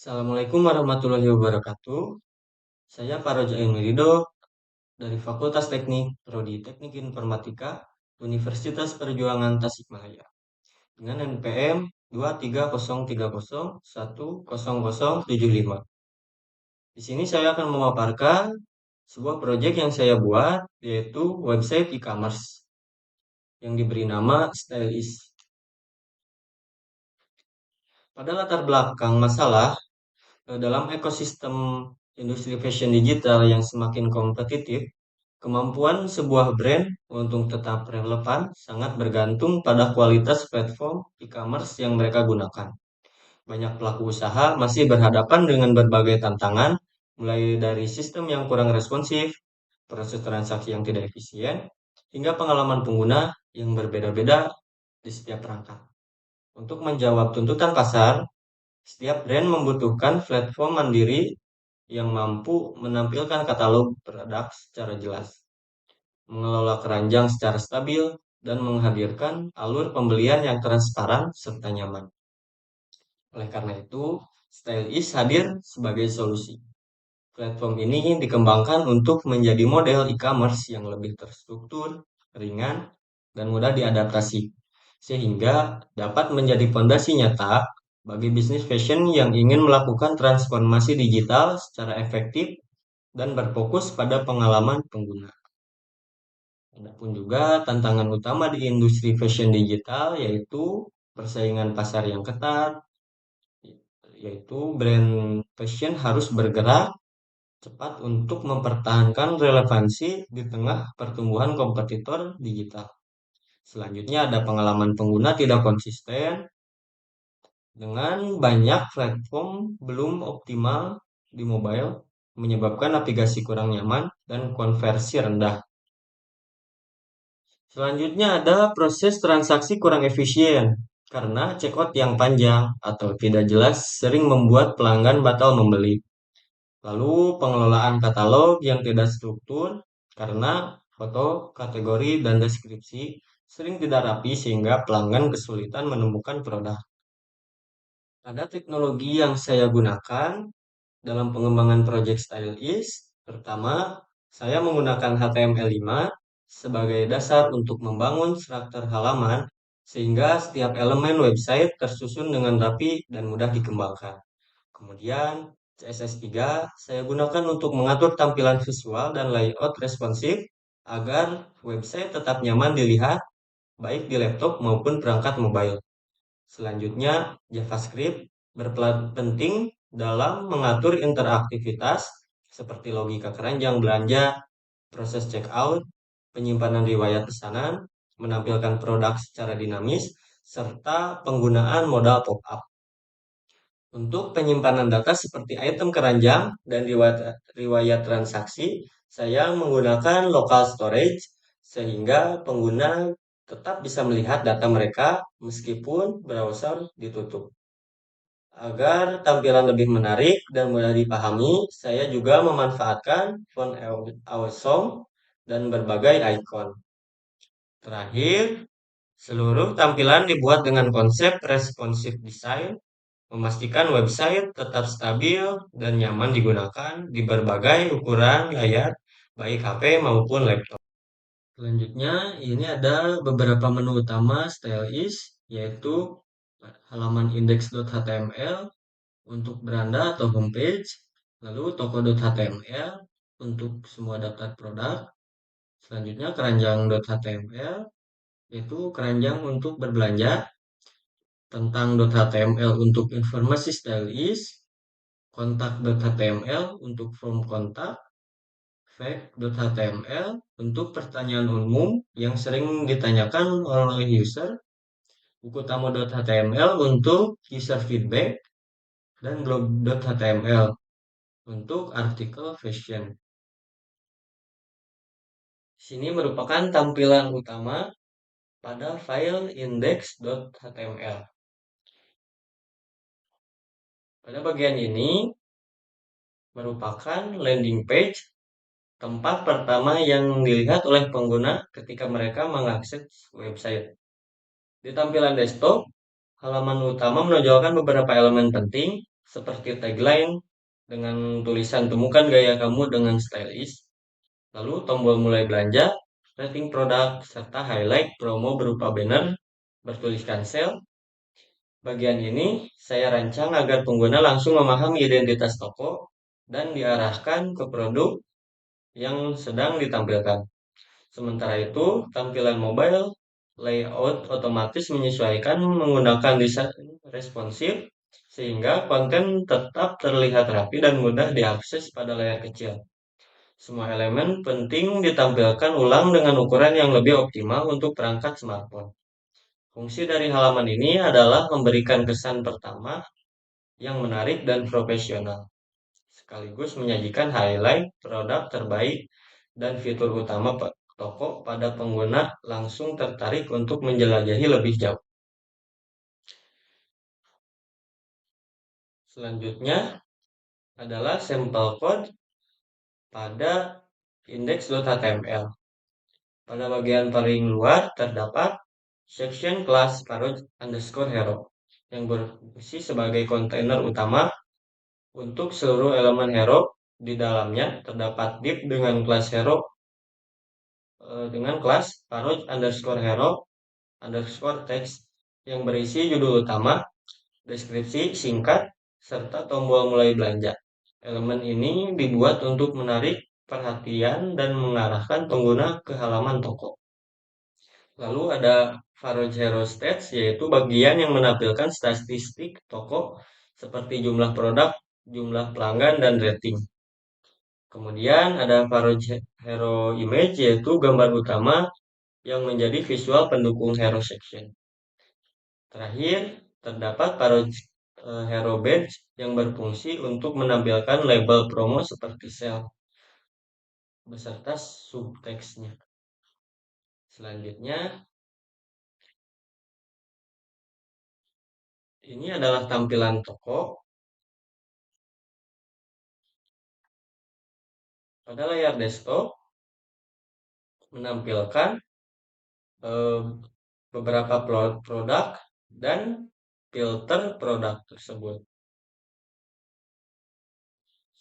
Assalamualaikum warahmatullahi wabarakatuh. Saya Paraja Emirido dari Fakultas Teknik, Prodi Teknik Informatika, Universitas Perjuangan Tasikmalaya, dengan NPM 23030100075. Di sini saya akan memaparkan sebuah proyek yang saya buat, yaitu website e-commerce yang diberi nama Stylish. Pada latar belakang masalah, dalam ekosistem industri fashion digital yang semakin kompetitif, kemampuan sebuah brand untuk tetap relevan sangat bergantung pada kualitas platform e-commerce yang mereka gunakan. Banyak pelaku usaha masih berhadapan dengan berbagai tantangan, mulai dari sistem yang kurang responsif, proses transaksi yang tidak efisien, hingga pengalaman pengguna yang berbeda-beda di setiap perangkat. Untuk menjawab tuntutan pasar, setiap brand membutuhkan platform mandiri yang mampu menampilkan katalog produk secara jelas, mengelola keranjang secara stabil, dan menghadirkan alur pembelian yang transparan serta nyaman. Oleh karena itu, Stylish hadir sebagai solusi. Platform ini dikembangkan untuk menjadi model e-commerce yang lebih terstruktur, ringan, dan mudah diadaptasi, sehingga dapat menjadi fondasi nyata bagi bisnis fashion yang ingin melakukan transformasi digital secara efektif dan berfokus pada pengalaman pengguna. Adapun juga tantangan utama di industri fashion digital yaitu persaingan pasar yang ketat, yaitu brand fashion harus bergerak cepat untuk mempertahankan relevansi di tengah pertumbuhan kompetitor digital. Selanjutnya ada pengalaman pengguna tidak konsisten dengan banyak platform belum optimal di mobile, menyebabkan navigasi kurang nyaman dan konversi rendah. Selanjutnya ada proses transaksi kurang efisien karena checkout yang panjang atau tidak jelas sering membuat pelanggan batal membeli. Lalu pengelolaan katalog yang tidak struktur karena foto, kategori, dan deskripsi sering tidak rapi sehingga pelanggan kesulitan menemukan produk. Ada teknologi yang saya gunakan dalam pengembangan project Stylish. Pertama, saya menggunakan HTML5 sebagai dasar untuk membangun struktur halaman sehingga setiap elemen website tersusun dengan rapi dan mudah dikembangkan. Kemudian, CSS3 saya gunakan untuk mengatur tampilan visual dan layout responsif agar website tetap nyaman dilihat baik di laptop maupun perangkat mobile. Selanjutnya, JavaScript berperan penting dalam mengatur interaktivitas seperti logika keranjang belanja, proses checkout, penyimpanan riwayat pesanan, menampilkan produk secara dinamis, serta penggunaan modal pop-up. Untuk penyimpanan data seperti item keranjang dan riwayat transaksi, saya menggunakan local storage sehingga pengguna tetap bisa melihat data mereka meskipun browser ditutup. Agar tampilan lebih menarik dan mudah dipahami, saya juga memanfaatkan font awesome dan berbagai icon. Terakhir, seluruh tampilan dibuat dengan konsep responsive design, memastikan website tetap stabil dan nyaman digunakan di berbagai ukuran layar, baik HP maupun laptop. Selanjutnya, ini ada beberapa menu utama Stylish, yaitu halaman index.html untuk beranda atau homepage, lalu toko.html untuk semua daftar produk, selanjutnya keranjang.html, yaitu keranjang untuk berbelanja, tentang.html untuk informasi stylish, kontak.html untuk form kontak, fact.html untuk pertanyaan umum yang sering ditanyakan oleh user, buku tamu.html untuk user feedback, dan blog.html untuk artikel fashion. Sini merupakan tampilan utama pada file index.html. Pada bagian ini merupakan landing page, tempat pertama yang dilihat oleh pengguna ketika mereka mengakses website. Di tampilan desktop, halaman utama menonjolkan beberapa elemen penting seperti tagline dengan tulisan "Temukan gaya kamu dengan stylish", lalu tombol mulai belanja, rating produk, serta highlight promo berupa banner bertuliskan sale. Bagian ini saya rancang agar pengguna langsung memahami identitas toko dan diarahkan ke produk yang sedang ditampilkan. Sementara itu, tampilan mobile layout otomatis menyesuaikan menggunakan desain responsif sehingga konten tetap terlihat rapi dan mudah diakses pada layar kecil. Semua elemen penting ditampilkan ulang dengan ukuran yang lebih optimal untuk perangkat smartphone. Fungsi dari halaman ini adalah memberikan kesan pertama yang menarik dan profesional, sekaligus menyajikan highlight produk terbaik dan fitur utama toko pada pengguna langsung tertarik untuk menjelajahi lebih jauh. Selanjutnya adalah sampel code pada index.html. Pada bagian paling luar terdapat section kelas paroj_hero yang berfungsi sebagai kontainer utama untuk seluruh elemen hero. Di dalamnya terdapat div dengan kelas hero dengan kelas paroj_hero underscore text yang berisi judul utama, deskripsi singkat, serta tombol mulai belanja. Elemen ini dibuat untuk menarik perhatian dan mengarahkan pengguna ke halaman toko. Lalu ada Faroj Hero Stats, yaitu bagian yang menampilkan statistik toko seperti jumlah produk, jumlah pelanggan, dan rating. Kemudian ada Faroj Hero Image, yaitu gambar utama yang menjadi visual pendukung Hero Section. Terakhir, terdapat Faroj Hero Badge yang berfungsi untuk menampilkan label promo seperti sale beserta subteksnya. Selanjutnya, ini adalah tampilan toko. Pada layar desktop menampilkan eh, beberapa produk dan filter produk tersebut.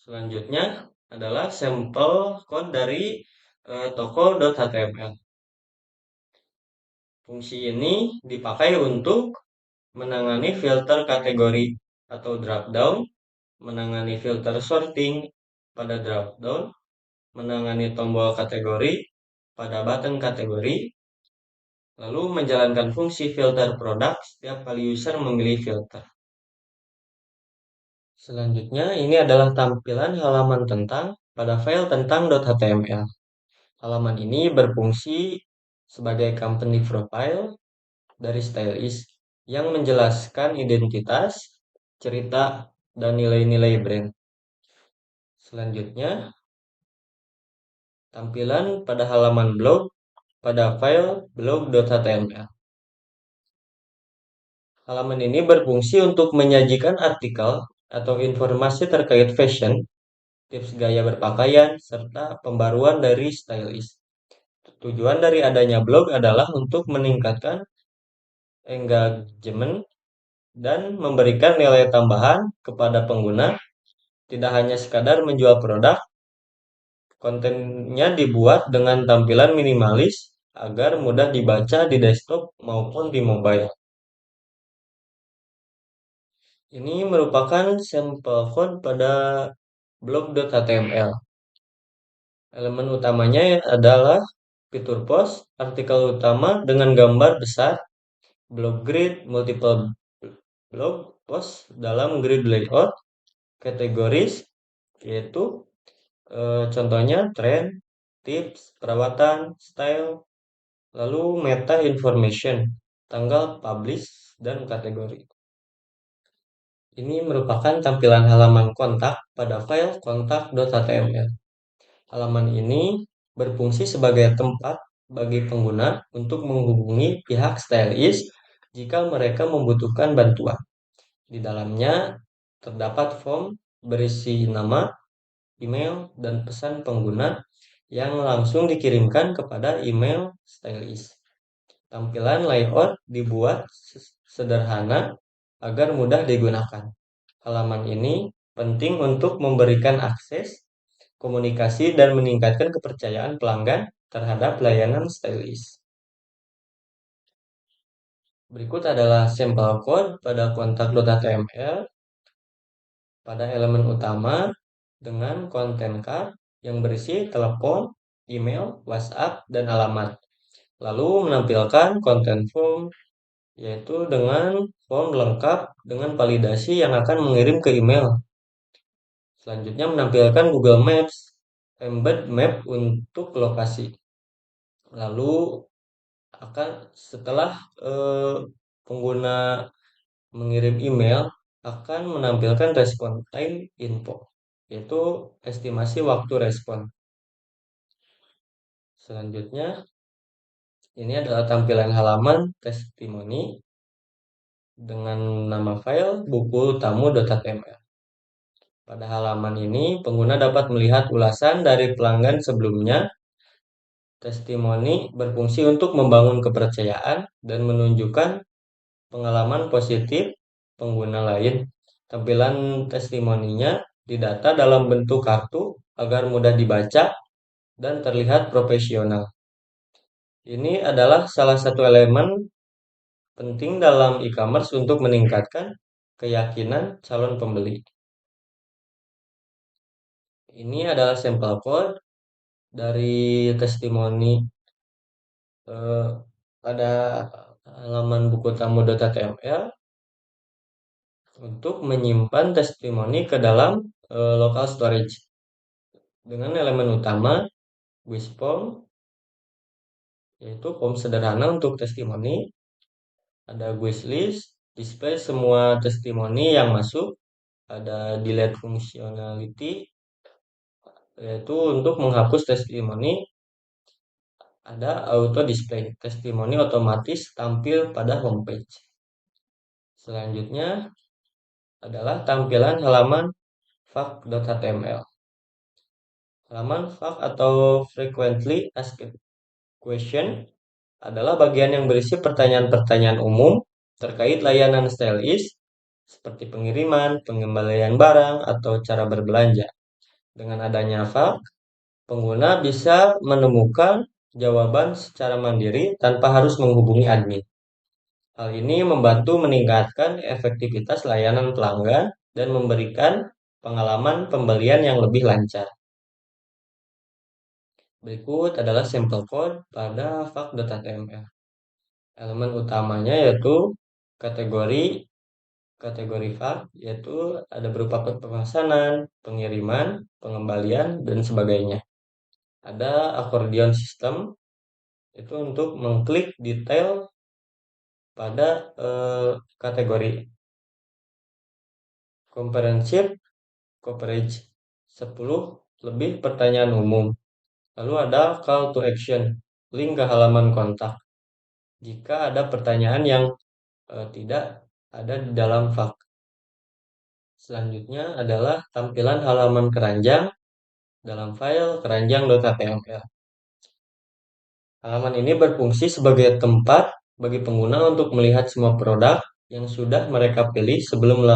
Selanjutnya adalah sampel code dari toko.html. Fungsi ini dipakai untuk menangani filter kategori atau dropdown, menangani filter sorting pada dropdown, menangani tombol kategori pada button kategori, lalu menjalankan fungsi filter produk setiap kali user memilih filter. Selanjutnya, ini adalah tampilan halaman tentang pada file tentang.html. Halaman ini berfungsi sebagai company profile dari stylist yang menjelaskan identitas, cerita, dan nilai-nilai brand. Selanjutnya, tampilan pada halaman blog pada file blog.html. Halaman ini berfungsi untuk menyajikan artikel atau informasi terkait fashion, tips gaya berpakaian, serta pembaruan dari stylist. Tujuan dari adanya blog adalah untuk meningkatkan engagement dan memberikan nilai tambahan kepada pengguna, tidak hanya sekadar menjual produk. Kontennya dibuat dengan tampilan minimalis agar mudah dibaca di desktop maupun di mobile. Ini merupakan sampel code pada blog.html. Elemen utamanya adalah fitur post, artikel utama dengan gambar besar, blog grid, multiple blog post dalam grid layout, kategoris, yaitu contohnya trend, tips, perawatan, style, lalu meta information, tanggal publish, dan kategori. Ini merupakan tampilan halaman kontak pada file kontak.html. Halaman ini berfungsi sebagai tempat bagi pengguna untuk menghubungi pihak stylist jika mereka membutuhkan bantuan. Di dalamnya terdapat form berisi nama, email, dan pesan pengguna yang langsung dikirimkan kepada email stylist. Tampilan layout dibuat sederhana agar mudah digunakan. Halaman ini penting untuk memberikan akses, komunikasi, dan meningkatkan kepercayaan pelanggan terhadap layanan stylist. Berikut adalah sampel code pada kontak.html pada elemen utama dengan konten card yang berisi telepon, email, WhatsApp, dan alamat. Lalu menampilkan konten form, yaitu dengan form lengkap dengan validasi yang akan mengirim ke email. Selanjutnya menampilkan Google Maps, embed map untuk lokasi. Lalu akan setelah pengguna mengirim email akan menampilkan respon time info, yaitu estimasi waktu respon. Selanjutnya, ini adalah tampilan halaman testimoni dengan nama file buku tamu.html. Pada halaman ini, pengguna dapat melihat ulasan dari pelanggan sebelumnya. Testimoni berfungsi untuk membangun kepercayaan dan menunjukkan pengalaman positif pengguna lain. Tampilan testimoninya didata dalam bentuk kartu agar mudah dibaca dan terlihat profesional. Ini adalah salah satu elemen penting dalam e-commerce untuk meningkatkan keyakinan calon pembeli. Ini adalah sampel code dari testimoni pada halaman buku tamu.html untuk menyimpan testimoni ke dalam local storage dengan elemen utama wish form, yaitu form sederhana untuk testimoni, ada wish list, display semua testimoni yang masuk, ada delete functionality, yaitu untuk menghapus testimoni, ada auto display, testimoni otomatis tampil pada homepage. Selanjutnya adalah tampilan halaman fact.html. Halaman fact atau frequently asked question adalah bagian yang berisi pertanyaan-pertanyaan umum terkait layanan stylist seperti pengiriman, pengembalian barang, atau cara berbelanja. Dengan adanya fact, pengguna bisa menemukan jawaban secara mandiri tanpa harus menghubungi admin. Hal ini membantu meningkatkan efektivitas layanan pelanggan dan memberikan pengalaman pembelian yang lebih lancar. Berikut adalah sampel code pada fact.html. Elemen utamanya yaitu kategori fact, yaitu ada berupa pemesanan, pengiriman, pengembalian, dan sebagainya. Ada accordion system, itu untuk mengklik detail pada kategori. Comprehensive coverage, 10 lebih pertanyaan umum. Lalu ada call to action, link ke halaman kontak. Jika ada pertanyaan yang tidak ada di dalam fact. Selanjutnya adalah tampilan halaman keranjang dalam file keranjang.html. Halaman ini berfungsi sebagai tempat bagi pengguna untuk melihat semua produk yang sudah mereka pilih sebelum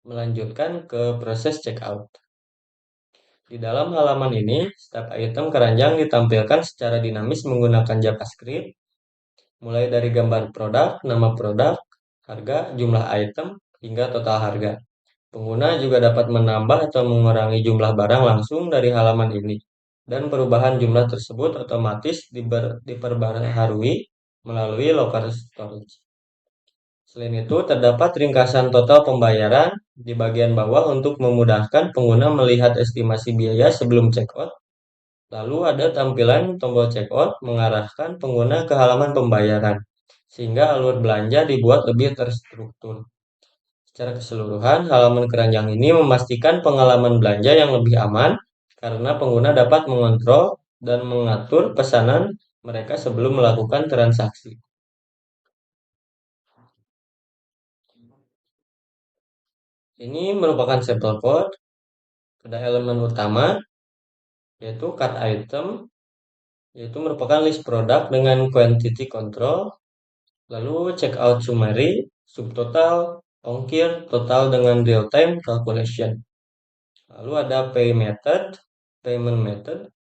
melanjutkan ke proses checkout. Di dalam halaman ini, setiap item keranjang ditampilkan secara dinamis menggunakan JavaScript, mulai dari gambar produk, nama produk, harga, jumlah item, hingga total harga. Pengguna juga dapat menambah atau mengurangi jumlah barang langsung dari halaman ini, dan perubahan jumlah tersebut otomatis diperbaharui melalui local storage. Selain itu, terdapat ringkasan total pembayaran di bagian bawah untuk memudahkan pengguna melihat estimasi biaya sebelum checkout. Lalu ada tampilan tombol checkout mengarahkan pengguna ke halaman pembayaran, sehingga alur belanja dibuat lebih terstruktur. Secara keseluruhan, halaman keranjang ini memastikan pengalaman belanja yang lebih aman karena pengguna dapat mengontrol dan mengatur pesanan mereka sebelum melakukan transaksi. Ini merupakan sampel code pada elemen utama, yaitu cart item, yaitu merupakan list produk dengan quantity control, lalu checkout summary, subtotal, ongkir, total dengan real-time calculation. Lalu ada pay method, payment method,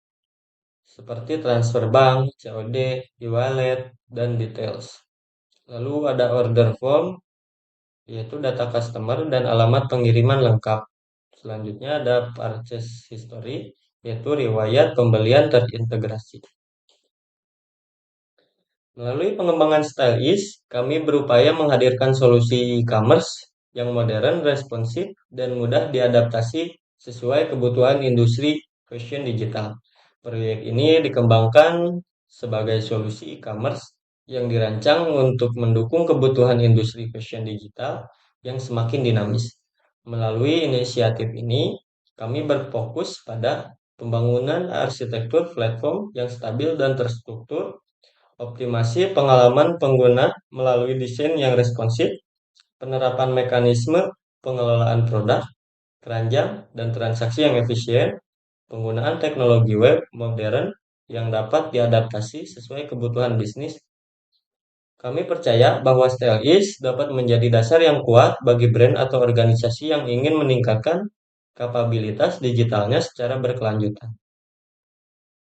seperti transfer bank, COD, e-wallet, dan details. Lalu ada order form, yaitu data customer dan alamat pengiriman lengkap. Selanjutnya ada purchase history, yaitu riwayat pembelian terintegrasi. Melalui pengembangan Stylish, kami berupaya menghadirkan solusi e-commerce yang modern, responsif, dan mudah diadaptasi sesuai kebutuhan industri fashion digital. Proyek ini dikembangkan sebagai solusi e-commerce yang dirancang untuk mendukung kebutuhan industri fashion digital yang semakin dinamis. Melalui inisiatif ini, kami berfokus pada pembangunan arsitektur platform yang stabil dan terstruktur, optimasi pengalaman pengguna melalui desain yang responsif, penerapan mekanisme pengelolaan produk, keranjang, dan transaksi yang efisien, penggunaan teknologi web modern yang dapat diadaptasi sesuai kebutuhan bisnis. Kami percaya bahwa Stylish dapat menjadi dasar yang kuat bagi brand atau organisasi yang ingin meningkatkan kapabilitas digitalnya secara berkelanjutan.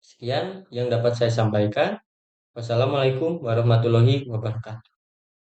Sekian yang dapat saya sampaikan. Wassalamualaikum warahmatullahi wabarakatuh.